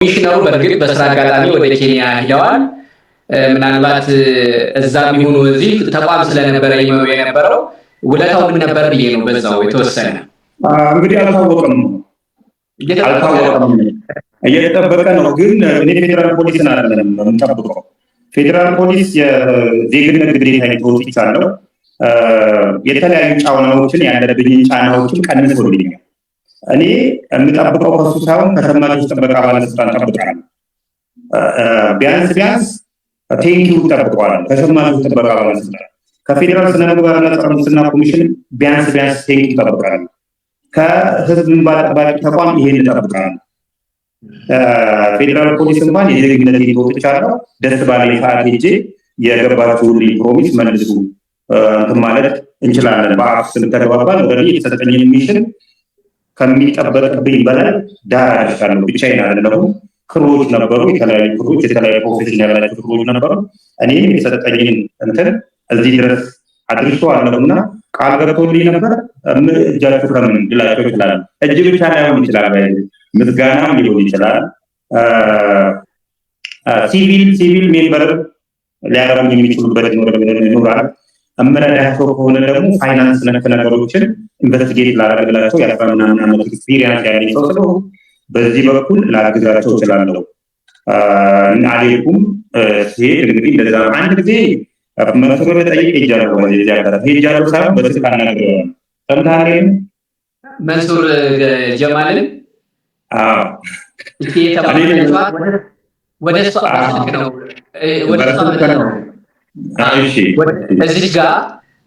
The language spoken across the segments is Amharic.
ኮሚሽነሩ በእርግጥ በስራ አጋጣሚ ወደ ኬንያ ሄደዋል። ምናልባት እዛም ይሁኑ እዚህ ተቋም ስለነበረ ይመሩ የነበረው ውለታው ምን ነበር ብዬ ነው በዛው የተወሰነ እንግዲህ አልታወቀም እየተጠበቀ ነው። ግን እኔ ፌዴራል ፖሊስን አይደለም የምጠብቀው። ፌዴራል ፖሊስ የዜግነት ግዴታ ተወጥቻለሁ። የተለያዩ ጫናዎችን ያለብኝን ጫናዎችን ቀንሶልኛል። እኔ የምጠብቀው ከሱ ሳይሆን ከሸማቾች ጥበቃ ባለስልጣን ጠብቃለሁ። ቢያንስ ቴንኪው ጠብቀዋለሁ ከሸማቾች ጥበቃ ባለስልጣን። ከፌዴራል ስነ ምግባርና ጸረ ሙስና ኮሚሽን ቢያንስ ቴንኪው ጠብቃለሁ። ከህዝብ እንባ ጠባቂ ተቋም ይሄን ጠብቃለሁ። ፌዴራል ፖሊስ እንኳን የዜግነት ተወጥቻለሁ። ደስ ባለኝ ሰዓት ሄጄ የገባችሁልኝ ፕሮሚስ መልሱ ማለት እንችላለን። በአፍ ስንተግባባን ወደ የተሰጠኝ ሚሽን ከሚጠበቅብኝ በላይ ዳር አድርሻለሁ። ብቻዬን አይደለሁም። ክሮች ነበሩ፣ የተለያዩ ክሮች፣ የተለያዩ ፕሮፌሽን ያላቸው ክሮች ነበሩ። እኔም የተሰጠኝን እንትን እዚህ ድረስ አድርሼዋለሁና ቃል ገብቶልኝ ነበር። እጃችሁ ከምን ልላቸው ይችላል። እጅ ብቻ ላይሆን ይችላል፣ ምስጋናም ሊሆን ይችላል። ሲቪል ሜምበር ሊያደርጉ የሚችሉበት ይኖራል። እምረዳቸው ከሆነ ደግሞ ፋይናንስ ነክ ነገሮችን ኢንቨስቲጌት ላደርግላቸው የአስራ ምናምን ዓመት ኤክስፒሪየንስ ያለኝ ሰው ስለሆነ በዚህ በኩል ላግዛቸው እችላለሁ። አልሄድኩም። ሲሄድ እንግዲህ እንደዛ አንድ ጊዜ መንሱር ጠይቅ ሄጃለሁ። በዚህ አጋጣሚ ሄጃለሁ ሳይሆን በስልክ አናግሬዋለሁ። ሰምተሃል? መንሱር ጀማልን ወደ እሷ ነው እዚህ ጋር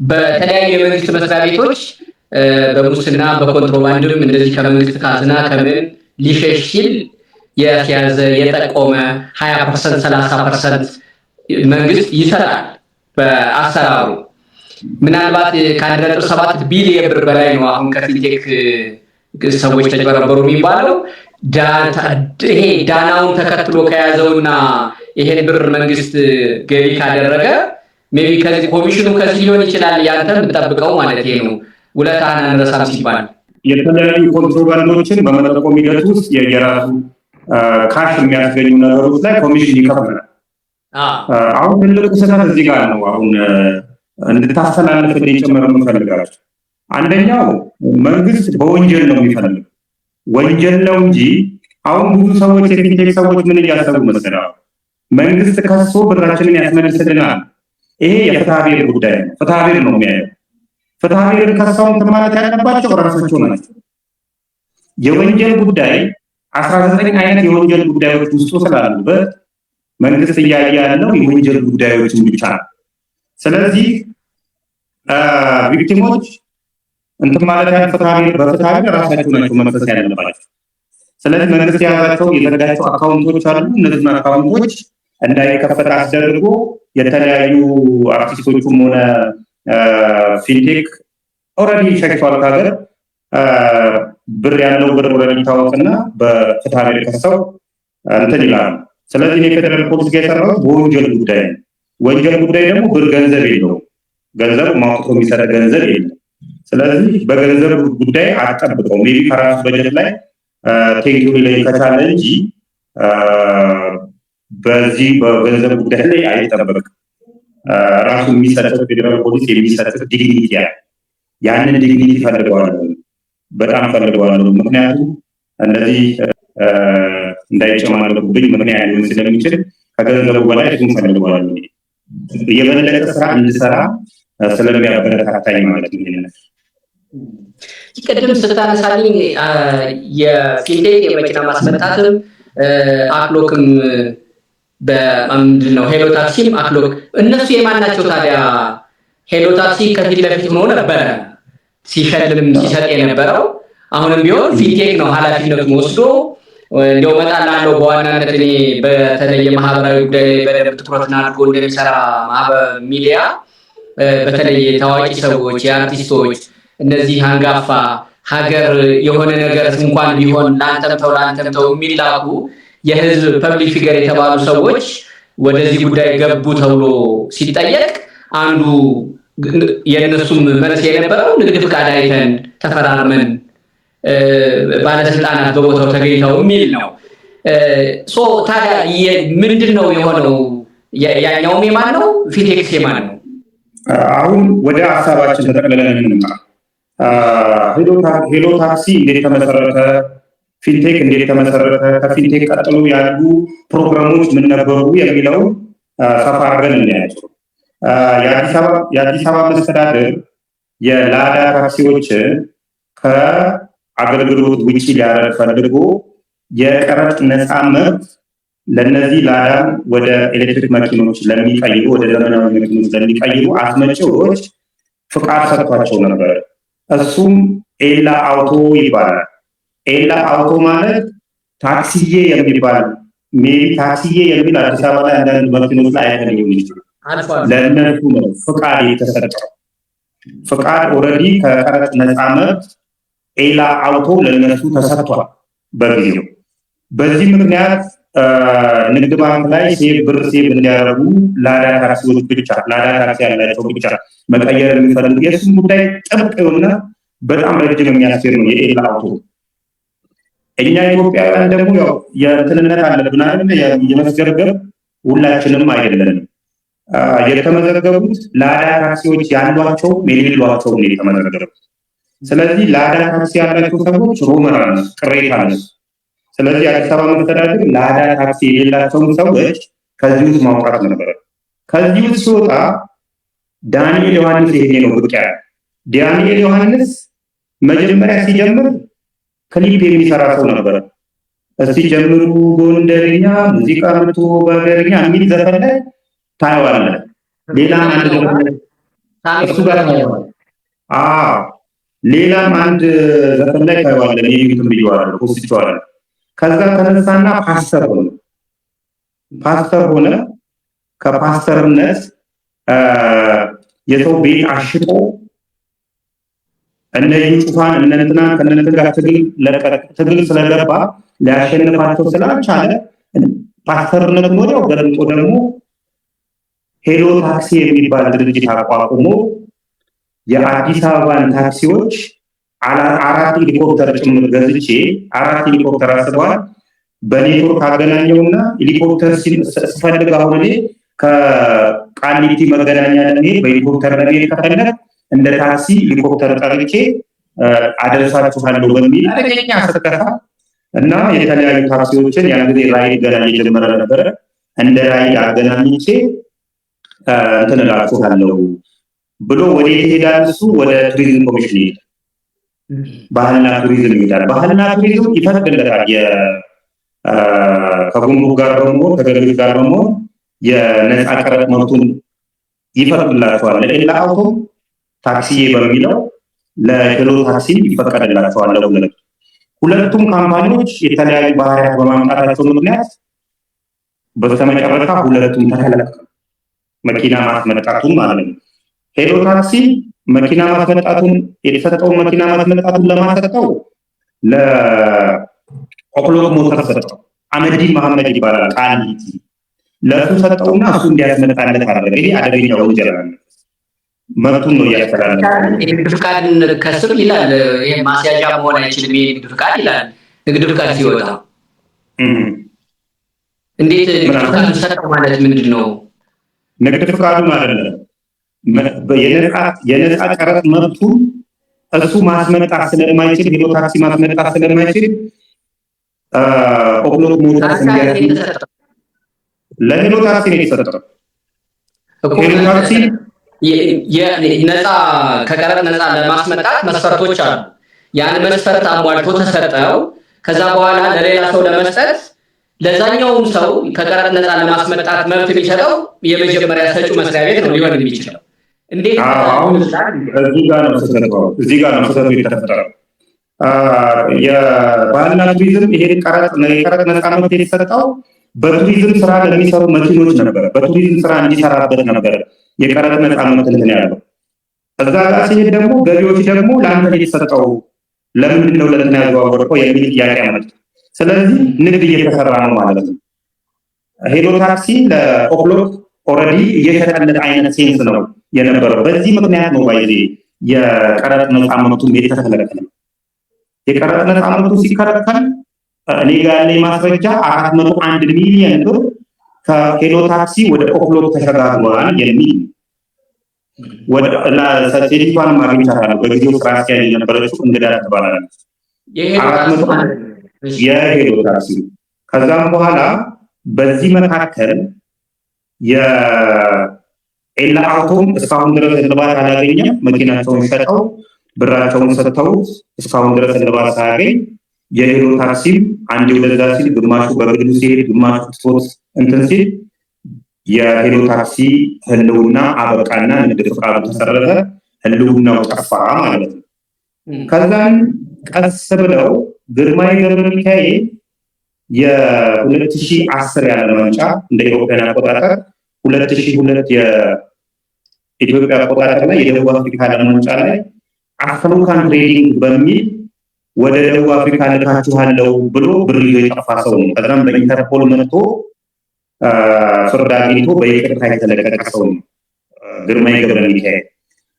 በተለያዩ የመንግስት መስሪያ ቤቶች በሙስና በኮንትሮባንድም እንደዚህ ከመንግስት ካዝና ከምን ሊሸሽ ሲል የተያዘ የጠቆመ 20% 30% መንግስት ይሰራል በአሰራሩ። ምናልባት ከ1.7 ቢሊዮን ብር በላይ ነው አሁን ከፊንቴክ ሰዎች ተጨበረበሩ የሚባለው። ይሄ ዳናውን ተከትሎ ከያዘውና ይሄን ብር መንግስት ገቢ ካደረገ ሜቢ ከዚህ ኮሚሽኑ ከዚህ ሊሆን ይችላል ያንተ የምጠብቀው ማለት ነው። ውለታህን አንረሳም ሲባል የተለያዩ ኮንትሮባንዶችን በመጠቆም ሂደት ውስጥ የራሱ ካሽ የሚያስገኙ ነገሮች ላይ ኮሚሽን ይከፍላል። አሁን ትልቁ ስህተት እዚህ ጋር ነው። አሁን እንድታስተላልፍ ጭምር የምፈልጋቸው አንደኛው መንግስት በወንጀል ነው የሚፈልግ ወንጀል ነው እንጂ አሁን ብዙ ሰዎች የፊንቴክ ሰዎች ምን እያሰቡ መሰለህ? መንግስት ከሶ ብራችንን ያስመልስልናል። ይሄ የፍትሐ ብሔር ጉዳይ ነው። ፍትሐ ብሔር ነው የሚያየው። ፍትሐ ብሔር ከሰውን ማለት ያለባቸው ራሳቸው ናቸው። የወንጀል ጉዳይ 19 አይነት የወንጀል ጉዳዮች ውስጡ ስላሉበት መንግስት እያየ ያለው የወንጀል ጉዳዮችን ብቻ ነው። ስለዚህ ቪክቲሞች እንትን ማለት ያለ ፍትሐ ብሔር በፍትሐ ብሔር ራሳቸው ናቸው መፍሰስ ያለባቸው። ስለዚህ መንግስት የያዛቸው የዘጋቸው አካውንቶች አሉ። እነዚህን አካውንቶች እንዳይከፈት አስደርጎ የተለያዩ አርቲስቶቹም ሆነ ፊንቴክ ኦልሬዲ ሸሽቷል ከሀገር። ብር ያለው ብር ኦልሬዲ ታወቅና በፍትሐ ብሔር ከሰው እንትን ይላሉ። ስለዚህ የፌደራል ፖሊስ ጋር የሰራው በወንጀል ጉዳይ ነው። ወንጀል ጉዳይ ደግሞ ብር ገንዘብ የለውም። ገንዘብ ማውጣት የሚሰራ ገንዘብ የለም። ስለዚህ በገንዘብ ጉዳይ አትጠብቀው። ሜቢ ከራሱ በጀት ላይ ቴክኒክ ላይ ከቻለ እንጂ በዚህ በገንዘብ ጉዳይ ላይ አይጠበቅም። ራሱ የሚሰጠው ፌዴራል ፖሊስ የሚሰጠው ዲግኒቲ ያንን ዲግኒቲ ፈልገዋል፣ በጣም ፈልገዋል። ምክንያቱም እንደዚህ እንዳይጨማለቁብኝ ምክንያት ሊሆን ስለሚችል ከገንዘቡ በላይ እሱም ፈልገዋል። የበለጠ ስራ እንድሰራ ስለሚያበረታታኝ ማለት ነው። ቅድም ስታነሳልኝ የፊንቴክ የመኪና ማስመጣትም አክሎክም በምንድን ነው ሄሎ ታክሲም አክሎክ እነሱ የማን ናቸው ታዲያ? ሄሎ ታክሲ ከፊት ለፊት ሆኖ ነበረ ሲሸልም ሲሰጥ የነበረው። አሁንም ቢሆን ፊንቴክ ነው ኃላፊነቱን ወስዶ እንደው መጣላለሁ። በዋናነት እኔ በተለየ ማህበራዊ ጉዳይ በደንብ ትኩረትን አድርጎ እንደሚሰራ ሚዲያ በተለይ ታዋቂ ሰዎች የአርቲስቶች እነዚህ አንጋፋ ሀገር የሆነ ነገር እንኳን ቢሆን ላንተም ተው የሚላኩ የህዝብ ፐብሊክ ፊገር የተባሉ ሰዎች ወደዚህ ጉዳይ ገቡ ተብሎ ሲጠየቅ አንዱ የነሱም መልስ የነበረው ንግድ ፍቃድ አይተን ተፈራርመን ባለስልጣናት በቦታው ተገኝተው የሚል ነው። ታዲያ ምንድነው የሆነው? ያኛውም የማን ነው? ፊንቴክስ የማን ነው? አሁን ወደ ሀሳባችን ተጠቅልለን እንምጣ። ሄሎ ታክሲ እንዴት ተመሰረተ? ፊንቴክ እንዴት ተመሰረተ? ከፊንቴክ ቀጥሎ ያሉ ፕሮግራሞች ምን ነበሩ የሚለው ሰፋ አድርገን እናያቸው። የአዲስ አበባ መስተዳድር የላዳ ታክሲዎችን ከአገልግሎት ውጭ ሊያደርግ ፈልጎ የቀረጥ ነፃ መብት ለነዚህ ላዳን ወደ ኤሌክትሪክ መኪኖች ለሚቀይሩ ወደ ዘመናዊ መኪኖች ለሚቀይሩ አስመጪዎች ፍቃድ ሰጥቷቸው ነበር። እሱም ኤላ አውቶ ይባላል። ኤላ አውቶ ማለት ታክሲዬ የሚባል ታክሲዬ የሚል አዲስ አበባ ላይ አንዳንድ መኪኖች ላይ አይተገኙ ይችላል። ለእነሱ ነው ፍቃድ የተሰጠው። ፍቃድ ኦልሬዲ ከቀረጥ ነፃ መብት ኤላ አውቶ ለእነሱ ተሰጥቷል በጊዜው። በዚህ ምክንያት ንግድ ባንክ ላይ ብር ሴቭ እንዲያደርጉ ላዳ ታክሲዎች ብቻ ላዳ ታክሲ ያላቸው ብቻ መቀየር የሚፈልጉ የእሱም ጉዳይ ጥብቅ የሆነ በጣም ረጅም የሚያስኬድ ነው የኤላ አውቶ። እኛ ኢትዮጵያውያን ደግሞ ያው የእንትንነት አለብን አይደል? የመስገብገብ ሁላችንም አይደለንም። የተመዘገቡት ላዳ ታክሲዎች ያሏቸው የሌሏቸው ነው የተመዘገቡት። ስለዚህ ላዳ ታክሲ ያላቸው ሰዎች ሮመራ ነው፣ ቅሬታ ነው። ስለዚህ አዲስ አበባ መስተዳድር ላዳ ታክሲ የሌላቸውን ሰዎች ከዚህ ውስጥ ማውጣት ነበረ። ከዚህ ውስጥ ሲወጣ ዳንኤል ዮሐንስ ይሄ ነው ብቅ ያለ። ዳንኤል ዮሐንስ መጀመሪያ ሲጀምር ክሊፕ የሚሰራ ሰው ነበረ። እስቲ ጀምሩ ጎንደርኛ ሙዚቃ መቶ በገርኛ የሚል ዘፈን ላይ ታየዋለህ። ሌላም አንድ ዘፈን እሱ ጋር ታየዋለህ። ሌላም አንድ ዘፈን ላይ ታየዋለህ። የዩቲዩብ ቪዲዮ ፖስት ከዛ ተነሳና ፓስተር ሆነ። ከፓስተርነት የሰው ቤት አሽጦ እነዚህ ጩፋን እነንትና ከነንትን ጋር ትግል ስለገባ ሊያሸንፋቸው ስላልቻለ ፓስተርነቱን ወዲያው ገልጦ ደግሞ ሄሎ ታክሲ የሚባል ድርጅት አቋቁሞ የአዲስ አበባን ታክሲዎች 4 ሄሊኮፕተር ጭምር ገዝቼ 4 ሄሊኮፕተር አስበዋል። በኔትወርክ አገናኘውና ሄሊኮፕተር ስፈልግ አሁን እኔ ከቃሊቲ መገናኛ ለመሄድ በሄሊኮፕተር ለመሄድ ከፈለግ እንደ ታክሲ ሄሊኮፕተር ጠርቼ አደርሳችኋለሁ በሚል አደገኛ አስከታ እና የተለያዩ ታክሲዎችን ያን ጊዜ ራይድ ገና እየጀመረ ነበረ። እንደ ራይድ አገናኝቼ እንትን እላችኋለሁ ብሎ ወዴት ይሄዳል? እሱ ወደ ቱሪዝም ኮሚሽን ይሄዳል። ባህልና ቱሪዝም ይሄዳል። ባህልና ቱሪዝም ይፈቅድለታል። ከጉምሩክ ጋር በመሆን ከገቢዎች ጋር በመሆን የነፃ ቀረጥ መብቱን ይፈቅድላቸዋል። ለሌላ አውቶ ታክሲዬ በሚለው ለሄሎ ታክሲ ይፈቀድላቸዋል። ሁለቱም ካምፓኒዎች የተለያዩ ባህሪያት በማምጣታቸው ምክንያት በስተመጨረሻ ሁለቱም ተከለከሉ። መኪና ማስመጣቱን ማለት ነው። ሄሎ ታክሲ መኪና ማስመጣቱን የተሰጠውን መኪና ማስመጣቱን ለማሰጠው ለኦክሎክ ሞተር ሰጠው። አመዲ መሐመድ ይባላል ቃሊቲ ለሱ ሰጠውና እሱ እንዲያስመጣለት አደረገ። ይሄ አደገኛ ወንጀል ነው። መብቱን ነው ያስተላልፋል። የንግድ ፍቃድ ከስር ይላል። ይሄ ማስያዣ መሆን አይችልም የንግድ ፍቃድ ይላል። ንግድ ፍቃድ ሲወጣ እንዴት ንግድ ፍቃድ ሰጠው ማለት ምንድነው? ንግድ ፍቃዱ ማለት ነው የነፃ ቀረጥ መብቱን እሱ ማስመጣት ስለማይችል ሄሎ ታክሲ ማስመጣት ስለማይችል ኦክሎክ ሞተር ለሄሎ ታክሲ ነው የተሰጠው። ሄሎ ታክሲ ነፃ ከቀረጥ ነፃ ለማስመጣት መስፈርቶች አሉ። ያን መስፈርት አሟልቶ ተሰጠው። ከዛ በኋላ ለሌላ ሰው ለመስጠት ለዛኛውም ሰው ከቀረጥ ነፃ ለማስመጣት መብት የሚሰጠው የመጀመሪያ ሰጪው መስሪያ ቤት ነው ሊሆን የሚችለው። እንዴት አሁን እዚህ ጋር ነው ስህተቱ የተፈጠረው። የባህልና ቱሪዝም ይሄን ቀረጥ ነፃ መብት የተሰጠው በቱሪዝም ስራ ለሚሰሩ መኪኖች ነበረ። በቱሪዝም ስራ እንዲሰራበት ነበረ የቀረጥ ነፃ መብት እንትን ያለው። እዛ ጋር ሲሄድ ደግሞ ገቢዎች ደግሞ ለአንተ የተሰጠው ለምንድን ነው ለእንትን ያዘዋወርከው የሚል ጥያቄ አመጡ። ስለዚህ ንግድ እየተሰራ ነው ማለት ነው። ሄሎ ታክሲ ለኦክሎክ ኦልሬዲ እየሸጠለት አይነት ሴንስ ነው የነበረው። በዚህ ምክንያት ነው ባይዜ የቀረጥ ነፃ መብቱ የተከለከለው። የቀረጥ ነፃ መብቱ ሲከለከል እኔ ጋር ያለኝ ማስረጃ 401 ሚሊዮን ብር ከሄሎ ታክሲ ወደ ኦክሎክ ተሸጋግሯል የሚል ወደ ሴቲቷን ማግኘታለሁ። በጊዜው ስራ አስኪያጅ የነበረችው እንግዳ ትባላለች። የሄሎ ታክሲ ከዛም በኋላ በዚህ መካከል የኤላ አውቶም እስካሁን ድረስ እልባት አላገኘም። መኪናቸውን ሸጠው ብራቸውን ሰጥተው እስካሁን ድረስ እልባት ሳያገኝ የሄሎ ታክሲም አንዴ ወደዛ ሲል ግማሹ በግሉ ሲሄድ ግማሹ ትቶት እንትን ሲል የሄሎ ታክሲ ህልውና አበቃና ንግድ ፍቃዱ ተሰረዘ፣ ህልውናው ጠፋ ማለት ነው። ከዛን ቀስ ብለው ግርማይ ገብረ ሚካኤል የ2010 የዓለም ዋንጫ እንደ ኢትዮጵያ አቆጣጠር 2002 የኢትዮጵያ አቆጣጠር ላይ የደቡብ አፍሪካ ዓለም ዋንጫ ላይ አፍሪካን ትሬዲንግ በሚል ወደ ደቡብ አፍሪካ ልካችኋለሁ ብሎ ብር ይዞ የጠፋ ሰው ነው። ከዛም በኢንተርፖል መጥቶ ፍርድ አግኝቶ በይቅርታ የተለቀቀ ሰው ነው ግርማይ ገብረ ሚካኤል።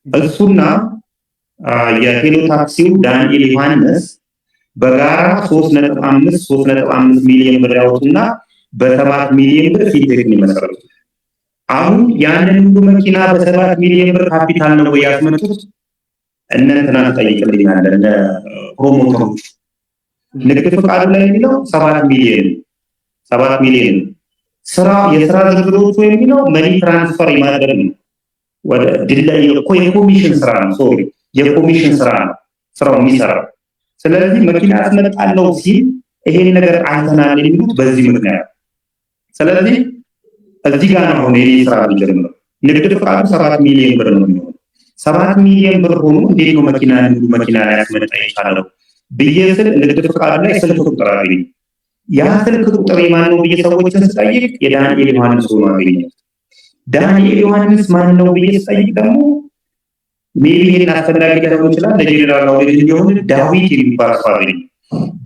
እሱና የሄሎ ታክሲው ዳንኤል ዮሐንስ በጋራ 3.5 ሚሊዮን ብር ያወጡና በ7 ሚሊዮን ብር ፊንቴክ መሰረቱ። አሁን ያንን ሁሉ መኪና በ7 ሚሊዮን ብር ካፒታል ነው ያስመጡት። እነንተና ተጠይቅልኛል እንደ ፕሮሞተሮች ንግድ ፍቃዱ ላይ የሚለው 7 ሚሊዮን ስራ የስራ ዝርዝሮቹ የሚለው መኒ ትራንስፈር የማድረግ ነው። ወደ ድላይ የኮሚሽን ስራ ነው። ሶሪ የኮሚሽን ስራ ነው ስራው የሚሰራው። ስለዚህ መኪና አስመጣለው ሲል ይሄን ነገር አይተናል የሚሉት በዚህ ምክንያት። ስለዚህ እዚህ ጋር ነው የኔ ስራ የሚጀምረው። ንግድ ፍቃዱ 7 ሚሊዮን ብር ነው የሚሆነው። 7 ሚሊዮን ብር ሆኖ እንዴት ነው መኪና ላይ ያስመጣ ይቻላል ብዬ ስል ንግድ ፍቃዱ ላይ ስልክ ቁጥር አገኘ። ያ ስልክ ቁጥር የማን ነው ብዬ ሰዎችን ስጠይቅ የዳንኤል ዮሐንስ ሆኖ አገኘሁት። ዳንኤል ዮሐንስ ማን ነው ብዬ ስጠይቅ ደግሞ ሜቢ ይሄን አስፈላጊ ሊሆን ይችላል ለጄኔራል አውሬጅ ሊሆን ዳዊት የሚባል ሰው አገኘ።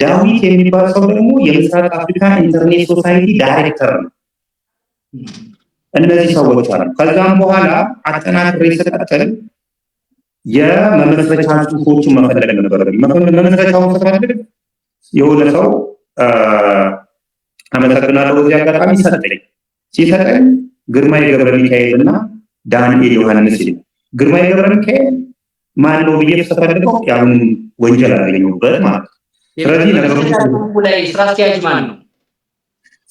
ዳዊት የሚባል ሰው ደግሞ የምስራቅ አፍሪካ ኢንተርኔት ሶሳይቲ ዳይሬክተር ነው። እነዚህ ሰዎች አሉ። ከዛም በኋላ አጠናክሬ ስቀጥል የመመስረቻ ጽሁፎቹን መፈለግ ነበረብኝ። መመስረቻውን ስፈልግ የሆነ ሰው አመሰግናለሁ በዚህ አጋጣሚ ሲሰጠኝ ግርማይ ገብረ ሚካኤል እና ዳንኤል ዮሐንስ ይል። ግርማይ ገብረ ሚካኤል ማን ነው ብዬ ተፈልገው ያውን ወንጀል አገኘሁበት ማለት ነው። ስለዚህ ነገሮች ላይ ስራ አስኪያጅ ማን ነው?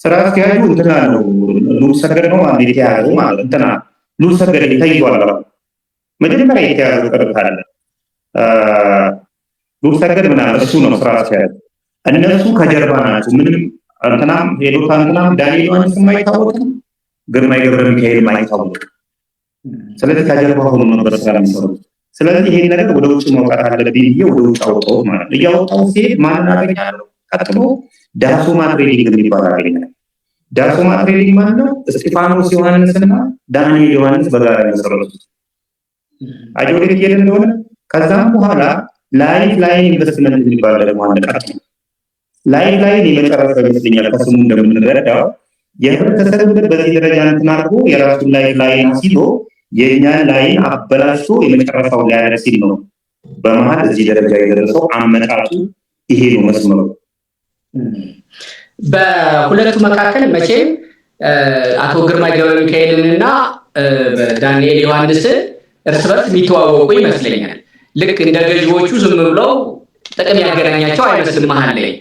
ስራ አስኪያጁ እንትና ነው ሉል ሰገድ ነው ማለት የተያዘው ማለት እንትና ሉል ሰገድ ተይዟል። መጀመሪያ የተያዘው ቀርታለ ሉል ሰገድ ምናምን እሱ ነው ስራ አስኪያጅ። እነሱ ከጀርባ ናቸው። ምንም እንትናም ሄሎታ እንትናም ዳንኤል ዮሐንስ የማይታወቅም ግርማይ ገብረ ሚካኤል የማይታወቅ። ስለዚህ ከጀርባ ሆኖ ነበር ስራ የሚሰሩት። ስለዚህ ይሄን ነገር ወደ ውጭ መውጣት አለብኝ ብዬ ወደ ውጭ አወጣሁ ማለት ነው። እያወጣሁ ሲሄድ ማንን አገኛለሁ? ቀጥሎ ዳሶማ ትሬዲንግ የሚባል አገኛለሁ። ዳሶማ ትሬዲንግ ማለት ነው እስጢፋኖስ ዮሐንስና ዳንኤል ዮሐንስ በጋራ የመሰረቱት አጆሌት እየሄደ እንደሆነ። ከዛም በኋላ ላይን ኢንቨስትመንት የሚባል ደግሞ አንድ ቀጥሎ ላይን የመጨረሻ ይመስለኛል ከስሙ እንደምንረዳው የህብረተሰብ በዚህ ደረጃ እንትን አድርጎ የራሱን ላይን አስይዞ የኛን ላይን አበላሽቶ የመጨረሻው ላይ ያደርስ ነው። በመሃል እዚህ ደረጃ የደረሰው አመጣጡ ይሄ ነው መስመሩ። በሁለቱ መካከል መቼም አቶ ግርማይ ገብረ ሚካኤልንና ዳንኤል ዮሐንስ እርስ በርስ የሚተዋወቁ ይመስለኛል። ልክ እንደ ገዢዎቹ ዝም ብለው ጥቅም ያገናኛቸው አይመስልም። መሀል ላይ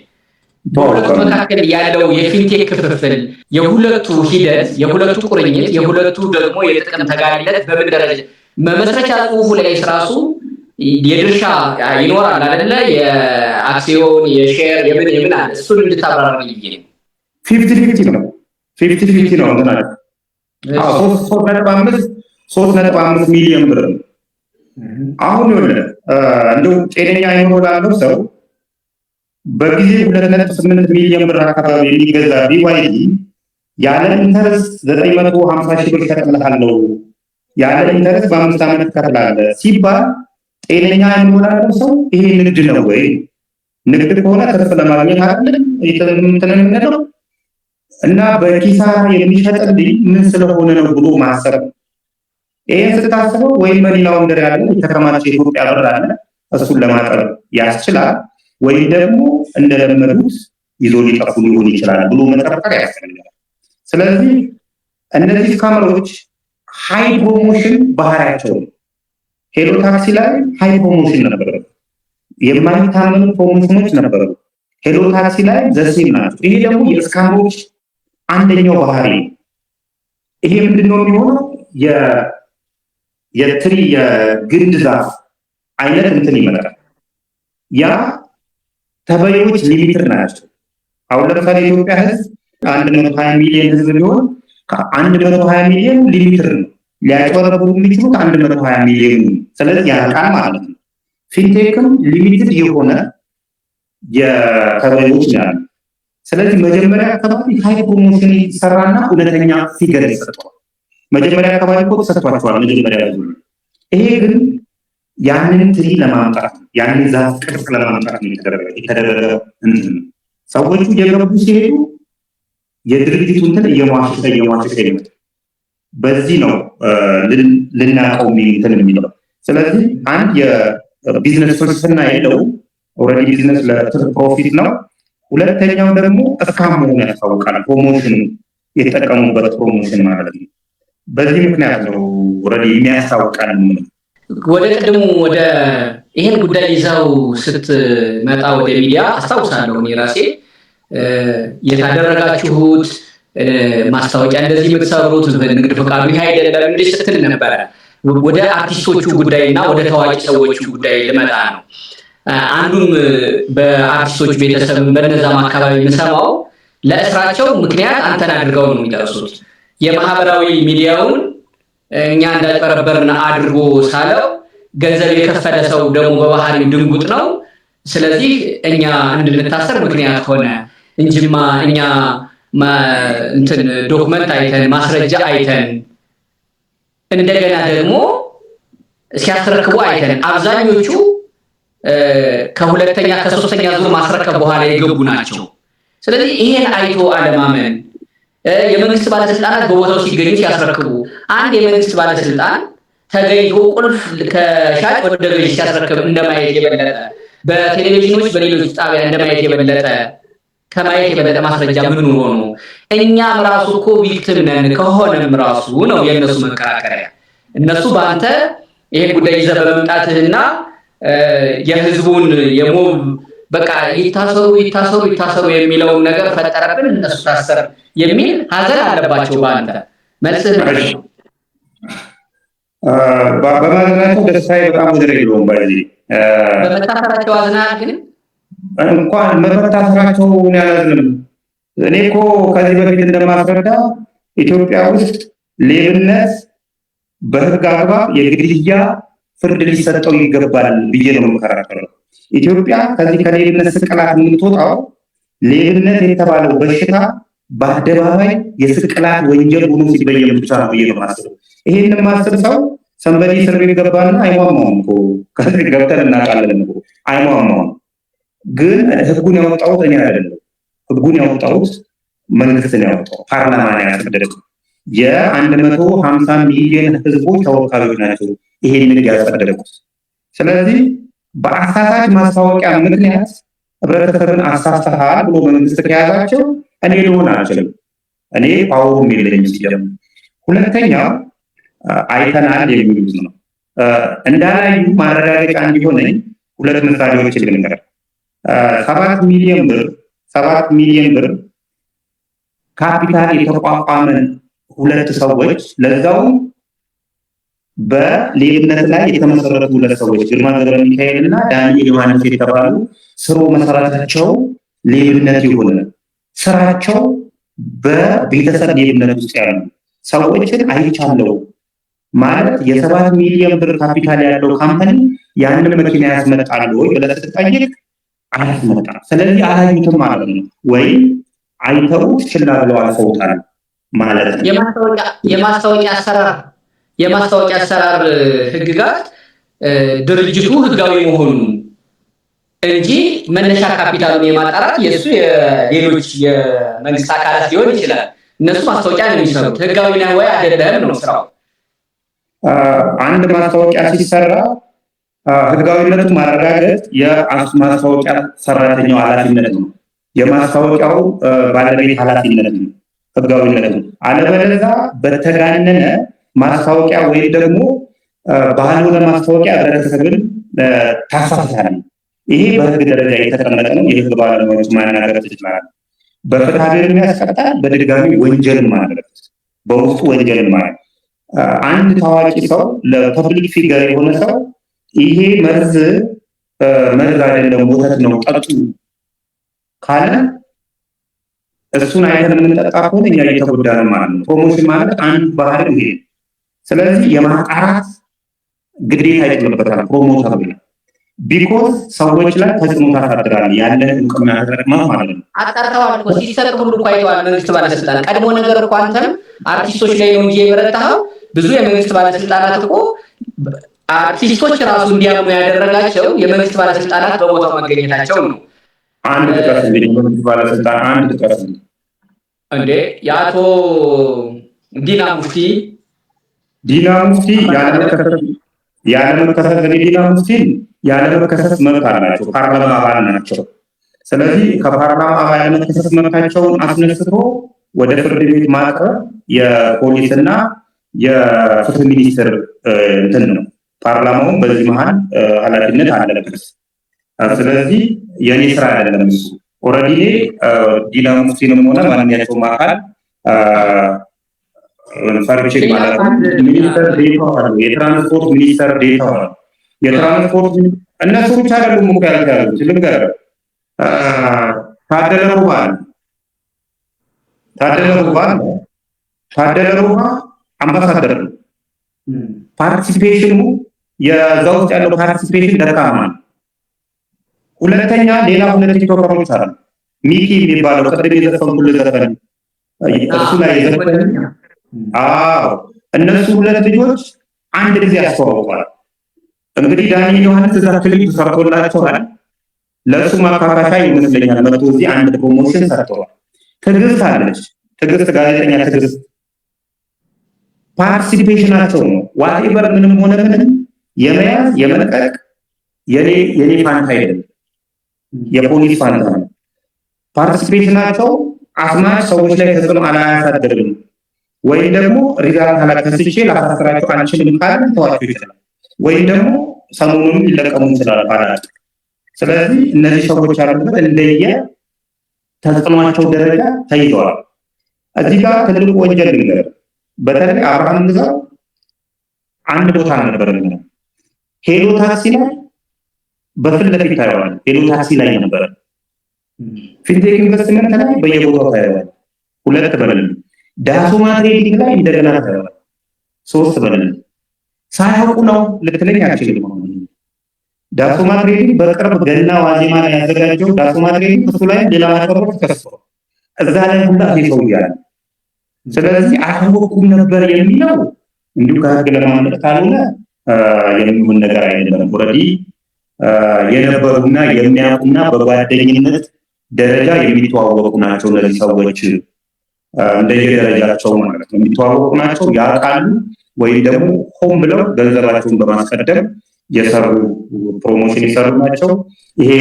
በሁለቱ መካከል ያለው የፊንቴክ ክፍፍል፣ የሁለቱ ሂደት፣ የሁለቱ ቁርኝት፣ የሁለቱ ደግሞ የጥቅም ተጋሪነት በምን ደረጃ መመስረቻ ጽሁፉ ላይ ራሱ የድርሻ ይኖራል አይደለ? የአክሲዮን የሼር የምን አለ እሱን እንድታብራራልኝ ብዬ ነው። 50-50 ነው 50-50 ነው እንትና 3.5 ሚሊዮን ብር ነው። አሁን እንደው ጤነኛ አይኖር ላለው ሰው በጊዜ 2.8 ሚሊዮን ብር አካባቢ የሚገዛ ቢዋይዲ ያለ ኢንተረስት 950 ሺህ ብር ከፍላለሁ ያለ ኢንተረስት በ5 ዓመት ከፍላለሁ ሲባል ጤነኛ አይኖር ላለው ሰው ይሄ ንግድ ነው ወይ? ንግድ ከሆነ ትርፍ ለማግኘት አይደለም የተነመነው እና በኪሳራ የሚሸጥልኝ ምን ስለሆነ ነው ብሎ ማሰብ። ይሄን ስታስበው ወይም በሌላው እንደር ያለ የተከማቸ ኢትዮጵያ ብር አለ እሱን ለማቅረብ ያስችላል፣ ወይም ደግሞ እንደለመዱት ይዞ ሊጠፉ ሊሆን ይችላል ብሎ መጠርጠር ያስፈልጋል። ስለዚህ እነዚህ ስካመሮች ሃይ ፕሮሞሽን ባህሪያቸው ሄሎ ታክሲ ላይ ሃይ ፕሮሞሽን ነበረ፣ የማይታመኑ ፕሮሞሽኖች ነበሩ። ሄሎ ታክሲ ላይ ዘሴም ናቸው። ይሄ ደግሞ የስካመሮች አንደኛው ባህሪ። ይሄ ምንድነው የሚሆነው? የትሪ የግንድ ዛፍ አይነት እንትን ይመጣል። ያ ተበዮች ሊሚትድ ናቸው። አሁን ለምሳሌ የኢትዮጵያ ህዝብ 120 ሚሊዮን ህዝብ ቢሆን ከ120 ሚሊዮን ሊሚትድ ነው። ሊያጭበረብሩ የሚችሉት 120 ሚሊዮን። ስለዚህ ያልቃል ማለት ነው። ፊንቴክም ሊሚትድ የሆነ የተበዮች ያሉ። ስለዚህ መጀመሪያ አካባቢ ሃይ ፕሮሞሽን ይሰራና እውነተኛ ፊገር ይሰጠዋል። መጀመሪያ አካባቢ እኮ ተሰጥቷቸዋል መጀመሪያ ያሉ። ይሄ ግን ያንን ትሪ ለማምጣት ያንን ዛፍ ቅርጽ ለማምጣት ነው የተደረገ እንትን። ሰዎቹ እየገቡ ሲሄዱ የድርጅቱ እንትን እየሟሸተ ይመጣል። በዚህ ነው ልናቀው እንትን የሚለው። ስለዚህ አንድ የቢዝነስ ፍልስፍና የለው። ኦልሬዲ ቢዝነስ ለፕሮፊት ነው። ሁለተኛው ደግሞ እስካም መሆኑን ያስታውቃል። ፕሮሞሽን የተጠቀሙበት ፕሮሞሽን ማለት ነው። በዚህ ምክንያት ነው ኦልሬዲ የሚያስታውቃል። ወደ ቅድሙ ወደ ይሄን ጉዳይ ይዘው ስትመጣ ወደ ሚዲያ አስታውሳለሁ እኔ ራሴ የታደረጋችሁት ማስታወቂያ እንደዚህ የምትሰሩት ንግድ ፈቃዱ ይሄ አይደለም እንዴ ስትል ነበረ። ወደ አርቲስቶቹ ጉዳይና ወደ ታዋቂ ሰዎቹ ጉዳይ ልመጣ ነው። አንዱም በአርቲስቶች ቤተሰብ በነዛም አካባቢ የምሰማው ለእስራቸው ምክንያት አንተን አድርገው ነው የሚጠቅሱት። የማህበራዊ ሚዲያውን እኛ እንዳጭበረበርን አድርጎ ሳለው ገንዘብ የከፈለ ሰው ደግሞ በባህሪው ድንጉጥ ነው። ስለዚህ እኛ እንድንታሰር ምክንያት ሆነ እንጂማ እኛ እንትን ዶክመንት አይተን ማስረጃ አይተን እንደገና ደግሞ ሲያስረክቡ አይተን አብዛኞቹ ከሁለተኛ ከሶስተኛ ዙር ማስረከብ በኋላ የገቡ ናቸው። ስለዚህ ይሄን አይቶ አለማመን የመንግስት ባለስልጣናት በቦታው ሲገኙ ሲያስረክቡ አንድ የመንግስት ባለስልጣን ተገኝቶ ቁልፍ ከሻጭ ወደ ገዢ ሲያስረክብ እንደማየት የበለጠ በቴሌቪዥኖች በሌሎች ጣቢያ እንደማየት የበለጠ ከማየት የበለጠ ማስረጃ ምን ሆኖ ነው? እኛም ራሱ እኮ ቪክቲም ነን ከሆነም ራሱ ነው የእነሱ መከራከሪያ። እነሱ በአንተ ይሄን ጉዳይ ይዘህ በመምጣትህና የህዝቡን የሞብ በቃ ይታሰሩ የሚለውን ነገር ፈጠረብን፣ እነሱ ታሰር የሚል ሀዘን አለባቸው በአንተ መልስህ ነው። በማዘናቸው ደስታዬ በጣም ወደር የለውም። በዚህ በመታሰራቸው አዝናል። ግን እንኳን መታሰራቸው ያላዝንም። እኔ እኮ ከዚህ በፊት እንደማስረዳ ኢትዮጵያ ውስጥ ሌብነት በህግ አግባብ የግድያ ፍርድ ሊሰጠው ይገባል ብዬ ነው የምከራከረው። ኢትዮጵያ ከዚህ ከሌብነት ስቅላት የምትወጣው ሌብነት የተባለው በሽታ በአደባባይ የስቅላት ወንጀል ሆኖ ሲበየን ብቻ ነው ብዬ ነው የማስበው። ይሄን የማስብ ሰው ሰንበዲ እስር ቤት ገባና አይሟሟም እኮ ከዚህ ገብተን እናውቃለን እኮ አይሟሟም። ግን ህጉን ያወጣሁት እኔ አይደለም። ህጉን ያወጣሁት መንግስት ነው ያወጣው፣ ፓርላማ ነው ያጸደቀው። የ150 ሚሊዮን ህዝቦች ተወካዮች ናቸው ይሄን ህግ ያጸደቁት። ስለዚህ በአሳሳች ማስታወቂያ ምክንያት ህብረተሰብን አሳስተሃል ብሎ መንግስት ከያዛቸው እኔ ልሆን አልችልም። እኔ ፓወሩም የለኝም ሲጀምር። ሁለተኛው አይተናል የሚሉት ነው። እንዳላዩ ማረጋገጫ እንዲሆነኝ ሁለት ምሳሌዎች ልንገር። 7 ሚሊዮን ብር ካፒታል የተቋቋመ ሁለት ሰዎች ለዛው በሌብነት ላይ የተመሰረቱ ሁለት ሰዎች ግርማ ገብረ ሚካኤል እና ዳንኤል ዮሐንስ የተባሉ ስሩ መሰረታቸው ሌብነት የሆነ ስራቸው በቤተሰብ ሌብነት ውስጥ ያሉ ሰዎችን አይቻለው ማለት የ7 ሚሊዮን ብር ካፒታል ያለው ካምፓኒ ያንን መኪና ያስመጣል ወይ ብለህ ስትጠይቅ አያስመጣም። ስለዚህ አላዩትም ማለት ነው፣ ወይ አይተው ችላ ብለው አልፈውታል ማለት ነው። የማስታወቂያ አሰራር ህግጋት ድርጅቱ ህጋዊ መሆኑን እንጂ መነሻ ካፒታሉን የማጣራት የሱ የሌሎች የመንግስት አካላት ሊሆን ይችላል። እነሱ ማስታወቂያ ነው የሚሰሩት። ህጋዊ ነው ወይ አይደለም ነው ስራው። አንድ ማስታወቂያ ሲሰራ ህጋዊነቱን ማረጋገጥ የማስታወቂያ ሰራተኛው ኃላፊነት ነው። የማስታወቂያው ባለቤት ኃላፊነት ነው፣ ህጋዊነት ነው። አለበለዚያ በተጋነነ ማስታወቂያ ወይም ደግሞ ባልሆነ ማስታወቂያ ህብረተሰብን ታሳስታል። ይሄ በህግ ደረጃ የተቀመጠ ነው። የህግ ባለሙያዎች ማናገር ትችላል። በፍትሐ ብሔር የሚያስቀጣል፣ በድጋሚ ወንጀልን ማለት በውስጡ ወንጀልን ማለት አንድ ታዋቂ ሰው ለፐብሊክ ፊገር የሆነ ሰው ይሄ መርዝ አይደለም ወተት ነው ጠጡ ካለ እሱን አይተን የምንጠጣ ከሆነ እኛ እየተጎዳን ማለት ነው። ፕሮሞሽን ማለት አንድ ባህል ይሄ። ስለዚህ የማጣራት ግዴታ ይጥልበታል ፕሮሞተር ብለ ቢኮዝ ሰዎች ላይ ተጽዕኖ ታሳድራለህ ያለን እውቅና ተጠቅመህ ማለት ነው። አጣርተዋል እኮ ሲሰጥ ሁሉ እኮ አይተዋል መንግስት ባለስልጣን። ቀድሞ ነገር እኮ አንተም አርቲስቶች ላይ ነው እንጂ የበረታኸው ብዙ የመንግስት ባለስልጣናት እኮ አርቲስቶች ራሱ እንዲያምኑ ያደረጋቸው የመንግስት ባለስልጣናት በቦታው መገኘታቸው ነው። አንድ ጥቀስ እንግዲህ መንግስት ባለስልጣን አንድ ጥቀስ እንዴ የአቶ ዲና ሙፍቲ ያለመከሰስ ዲና ሙፍቲ ያለመከሰስ መብት አላቸው። ፓርላማ አባል ናቸው። ስለዚህ ከፓርላማ አባል ያለመከሰስ መብታቸውን አስነስቶ ወደ ፍርድ ቤት ማቅረብ የፖሊስና የፍትህ ሚኒስቴር እንትን ነው። ፓርላማውን በዚህ መሀል ኃላፊነት አለበት። ስለዚህ የኔ ስራ አይደለም እሱ። ኦልሬዲ ዲና ሙፍቲንም ሆነ ማንኛቸውም አካል ፈርቼ ማለት ሚኒስተር ዴታ የትራንስፖርት ሚኒስተር ዴታ የትራንስፖርት እነሱ ብቻ አይደሉም እኮ ያሉት ልንገርህ። ታደለ ሩባ አምባሳደር ነው። ፓርቲሲፔሽኑ የዛ ውስጥ ያለው ፓርቲሲፔሽን ደካማ ነው። ሁለተኛ ሌላ ሁለት ቲክቶከሮች አሉ። ሚኪ የሚባለው ቅድም የዘፈንኩልህ ዘፈን እሱ ላይ የዘፈን እነሱ ሁለት ልጆች አንድ ጊዜ ያስተዋውቋል። እንግዲህ ዳንኤል ዮሐንስ እዛ ክሊፕ ሰርቶላቸዋል። ለእሱ ማካካሻ ይመስለኛል መጥቶ እዚህ አንድ ፕሮሞሽን ሰርተዋል። ትዕግስት አለች። ትዕግስት ጋዜጠኛ ትዕግስት ፓርቲሲፔሽናቸው ነው። ዋቴቨር ምንም ሆነ ምንም የመያዝ የመለቀቅ የኔ ፋንታ አይደለም፣ የፖሊስ ፋንታ ነው። ፓርቲሲፔሽናቸው አስማች ሰዎች ላይ ተጽዕኖ አላያሳድርም ወይም ደግሞ ሪዛልት አላከስቼ ላሳስራቸው አንችልም ካለ ተዋቸው ይችላል፣ ወይም ደግሞ ሰሞኑን ሊለቀሙ ይችላል ባላጭ። ስለዚህ እነዚህ ሰዎች ያሉበት እንደየ ተጽዕኖአቸው ደረጃ ተይዘዋል። እዚህ ጋር ትልቁ ወንጀል ልንገር፣ በተለይ አብርሃም ግዛው አንድ ቦታ ነበር ነው ሄሎ ታክሲ ላይ በፊት ለፊት ታየዋል። ሄሎ ታክሲ ላይ ነበር። ፊንቴክ ኢንቨስትመንት ላይ በየቦታው ታየዋል። ሁለት በለል ዳሶማ ትሬዲንግ ላይ እንደገና ታየዋል። ሶስት በለል ሳያውቁ ነው ልትለኝ አልችልም። ዳሶማ ትሬዲንግ በቅርብ ገና ዋዜማ ላይ ያዘጋጀው ዳሶማ ትሬዲንግ እሱ ላይ ሌላ ማቀረብ ተከስቷል። እዛ ላይ ሁላ ሰው ይያል። ስለዚህ አያውቁም ነበር የሚለው እንዲሁ ከህግ ለማምለጥ ካልሆነ የሚሆን ነገር አይደለም። ኦልሬዲ የነበሩና የሚያውቁና በጓደኝነት ደረጃ የሚተዋወቁ ናቸው። እነዚህ ሰዎች እንደየደረጃቸው ማለት ነው የሚተዋወቁ ናቸው፣ ያውቃሉ፣ ወይም ደግሞ ሆን ብለው ገንዘባቸውን በማስቀደም የሰሩ ፕሮሞሽን የሰሩ ናቸው። ይሄ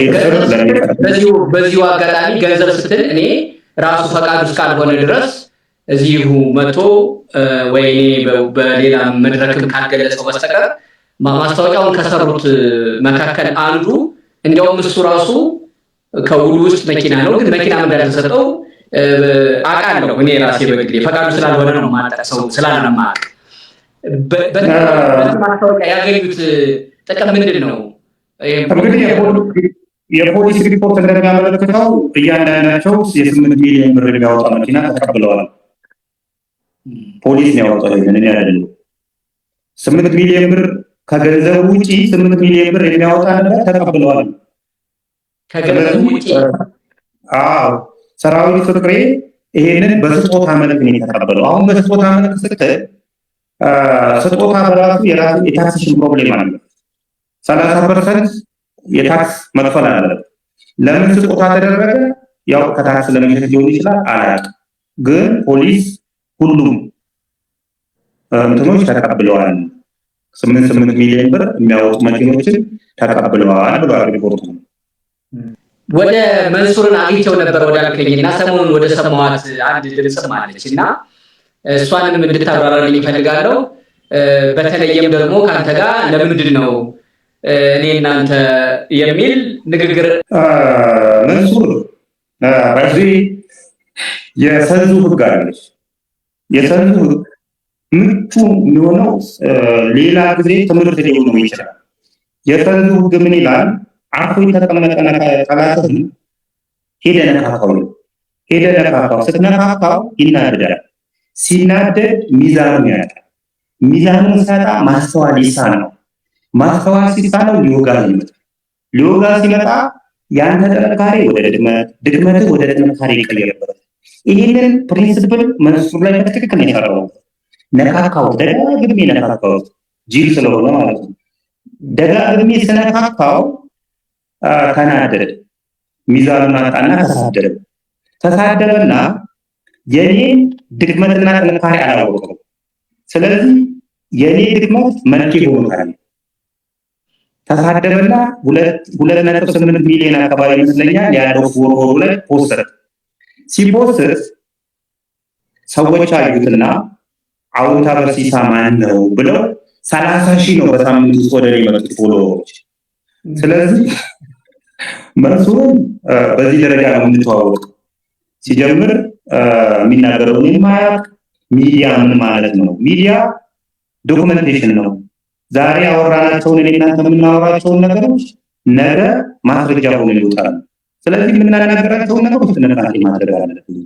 በዚሁ አጋጣሚ ገንዘብ ስትል እኔ ራሱ ፈቃዱ እስካልሆነ ድረስ እዚሁ መጥቶ ወይኔ በሌላ መድረክም ካልገለጸው በስተቀር ማስታወቂያውን ከሰሩት መካከል አንዱ እንዲያውም እሱ ራሱ ከውሉ ውስጥ መኪና ነው፣ ግን መኪና እንዳልተሰጠው አውቃለሁ እኔ ራሴ በግሌ ፈቃዱ ስላልሆነ ነው ማጠቅሰው ስላልማቅ። በማስታወቂያ ያገኙት ጥቅም ምንድን ነው? የፖሊስ ሪፖርት እንደሚያመለክተው እያንዳንዳቸው የ8 ሚሊዮን ብር የሚያወጣ መኪና ተቀብለዋል። ፖሊስ ነው ያወጣው። ይሄንን ያደረገው 8 ሚሊዮን ብር ከገንዘብ ውጪ 8 ሚሊዮን ብር የሚያወጣ ነገር ተቀብለዋል። ከገንዘብ ውጪ ሰራዊት ፍቅሬ ይሄንን በስጦታ መልክ ነው የተቀበለው። አሁን በስጦታ መልክ ስትል ስጦታ በራሱ የራሱ የታክስ ፕሮብሌም አለ። 30% የታክስ መክፈል አለበት። ለምን ስጦታ ተደረገ? ያው ከታክስ ለመሸሽ ሊሆን ይችላል አላውቅም። ግን ፖሊስ ሁሉም እንትኖች ተቀብለዋል። 8 ሚሊዮን ብር የሚያወጡ መኪኖችን ተቀብለዋል ብሏል ሪፖርቱ። ወደ መንሱርን አግኝቸው ነበር ወዳልከኝና ሰሞኑን ወደ ሰማዋት አንድ ድምጽ ማለችና እሷንም እንድታብራራልኝ እፈልጋለሁ። በተለይም ደግሞ ካንተ ጋር ለምንድን ነው እኔ እናንተ የሚል ንግግር መንሱር በዚህ የሰንዙ ህግ አለች። የሰንዙ ህግ ምቹ የሚሆነው ሌላ ጊዜ ትምህርት ሊሆን ይችላል። የሰንዙ ህግ ምን ይላል? አፉ የተቀመጠ ጠላትህን ሄደህ ነካካው። ስትነካካው ይናደዳል። ሲናደድ ሚዛኑን ያጣል። ሚዛኑን ሲያጣ ማስተዋል ይሳነው። ማስተዋል ሲሳነው ሊወጋ ሲመጣ ያንተ ጥንካሬ ወደ ድክመትህ ወደ ጥንካሬ ይቀየርበታል። ይህንን ፕሪንሲፕል መንሱር ላይ በትክክል የሰራው ነካካው፣ ደጋግሜ ነካካው፣ ጅል ስለሆነ ማለት ነው። ደጋግሜ ስነካካው ተናደደ፣ ሚዛኑን አጣና ተሳደበና የኔን ድክመትና ጥንካሬ አላወቀው። ስለዚህ የኔ ድክመት መልኬ ሆኖታል። ተሳደበና 2.8 ሚሊዮን አካባቢ ይመስለኛል ያለው ፎርወርዱ ላይ ሲፖስት ሰዎች አዩትና አውታ በሲሳ ማን ነው ብለው 30,000 ነው በሳምንት ውስጥ ወደ እኔ መጡት ፎሎወሮች። ስለዚህ መንሱርን በዚህ ደረጃ ነው የምንተዋወቅ። ሲጀምር የሚናገረውን የማያውቅ ሚዲያ ምን ማለት ነው? ሚዲያ ዶክመንቴሽን ነው። ዛሬ ያወራናቸውን እኔ እናንተ የምናወራቸውን ነገሮች ነገ ማስረጃ ሆነው ይወጣሉ። ስለዚህ የምናናገራቸውን ነገሮች ጥንቃቄ ማድረግ አለብን።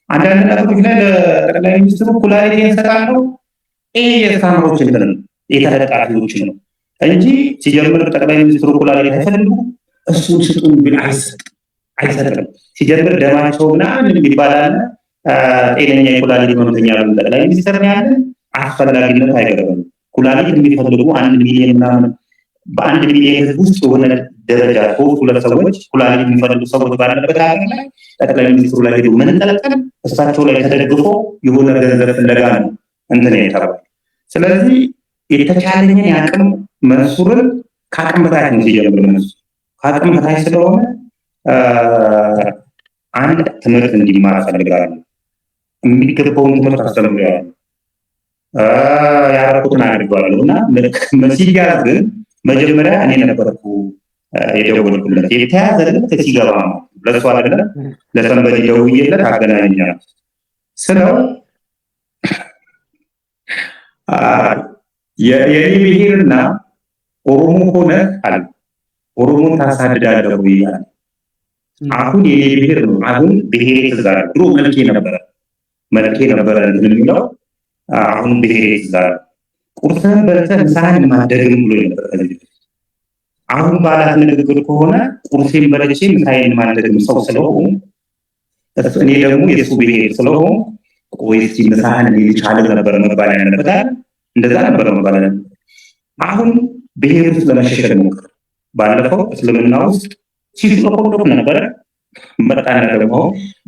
አንዳንድ ነገሮች ላይ ለጠቅላይ ሚኒስትሩ ኩላሊት ይሰጣሉ። ይሄ የሳምሮች እንትን የተለጣፊዎች ነው እንጂ ሲጀምር ጠቅላይ ሚኒስትሩ ኩላሊት አይፈልጉ እሱን ስጡን ቢል አይሰጥም። ሲጀምር ደማቸው ምናምን ይባላል። ጤነኛ የኩላሊት ህመምተኛ ነው ጠቅላይ ሚኒስትር ያለ አስፈላጊነት አይገባም። ኩላሊት የሚፈልጉ 1 ሚሊዮን ምናምን በ1 ሚሊዮን ህዝብ ውስጥ የሆነ ደረጃ 2 ሰዎች ኩላሊት የሚፈልጉ ሰዎች ባለበት ሀገር ላይ ጠቅላይ ሚኒስትሩ ላይ ሄዱ ምን ተለቀን እሳቸው ላይ ተደግፎ የሆነ ገንዘብ ፍለጋ ነው እንትን የተባለ። ስለዚህ የተቻለኝን ያቅም መንሱርን ከአቅም በታች ነው ሲጀምር መንሱር ከአቅም በታች ስለሆነ አንድ ትምህርት እንዲማር ፈልጋለሁ። የሚገባውን ትምህርት አስተምሬያለሁ። ያደረኩትን አድርገዋለሁ እና ሲያዝ ግን መጀመሪያ እኔ ነበርኩ የደወልኩለት። የተያዘለት ሲገባ ነው ለእሱ አይደለም ለሰንበዲ ደውዬለት አገናኘኛል ስለው የኔ ብሔርና ኦሮሞ ሆነ አለ ኦሮሞን ታሳድዳለሁ ይላል። አሁን የኔ ብሔር ነው። አሁን ብሔሬ ተዛራ ድሮ መልኬ ነበረ እንትን የሚለው አሁን ብሔሬ ተዛራ ቁርሰን በልተህ ምሳህን ማደግም ብሎ ነበር። አሁን ባላት ንግግር ከሆነ ቁርሴን በልቼ ምሳዬን ማደግም ሰው ስለሆነ እኔ ደግሞ የሱ ብሔር ስለሆነ ቆይስ ምሳህን ሊቻል ነበር መባል ያነበታል። እንደዛ ነበር መባል ያነበታል። አሁን ብሔር ውስጥ ለመሸሸግ ሞክር። ባለፈው እስልምና ውስጥ ሲቆጥሩ ነበር። መጣና ደግሞ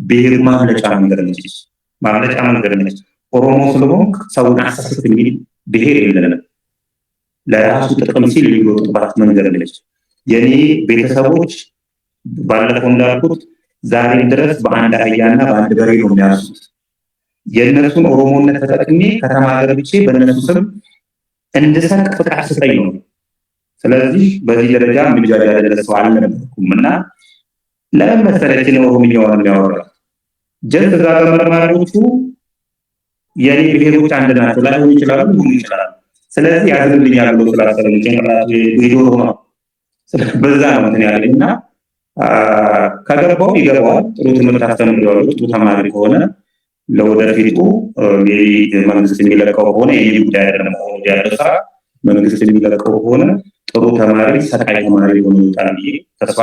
ብሔር ማምለጫ መንገድ ነች። ኦሮሞ ስለሆንክ ሰውን አሳስት የሚል ብሔር የለንም። ለራሱ ጥቅም ሲል የሚወጡባት መንገድ ነች። የኔ ቤተሰቦች ባለፈው እንዳልኩት ዛሬም ድረስ በአንድ አህያና በአንድ በሬ ነው የሚያርሱት። የእነሱን ኦሮሞነት ተጠቅሜ ከተማ ገብቼ በእነሱ ስም እንድሰቅ ፍቃድ ስጠኝ ነው። ስለዚህ በዚህ ደረጃ ምጃጃ ያደረሰው አልነበርኩም እና ለምን መሰለች ነው ኦሮምኛውን የሚያወራው ጀስት እዛ በመርማሪዎቹ የኔ ብሔሮች አንድ ናቸው ላይሆኑ ይችላሉ ሊሆኑ ይችላሉ። ስለዚህ ያዝንልኛል ብሎ ስላሰበኝ ጭንቅላቱ ሄዶ ነው በዛ ነው እንትን ያለኝ እና ከገባው ይገባዋል። ጥሩ ትምህርት አስተምሬዋለሁ። ጥሩ ተማሪ ከሆነ ለወደፊቱ መንግስት የሚለቀው ከሆነ የኔ ጉዳይ አይደለም። ያለሳ መንግስት የሚለቀው ከሆነ ጥሩ ተማሪ ሰቃይ ተማሪ ሆኖ ይወጣል ብዬ ተስፋ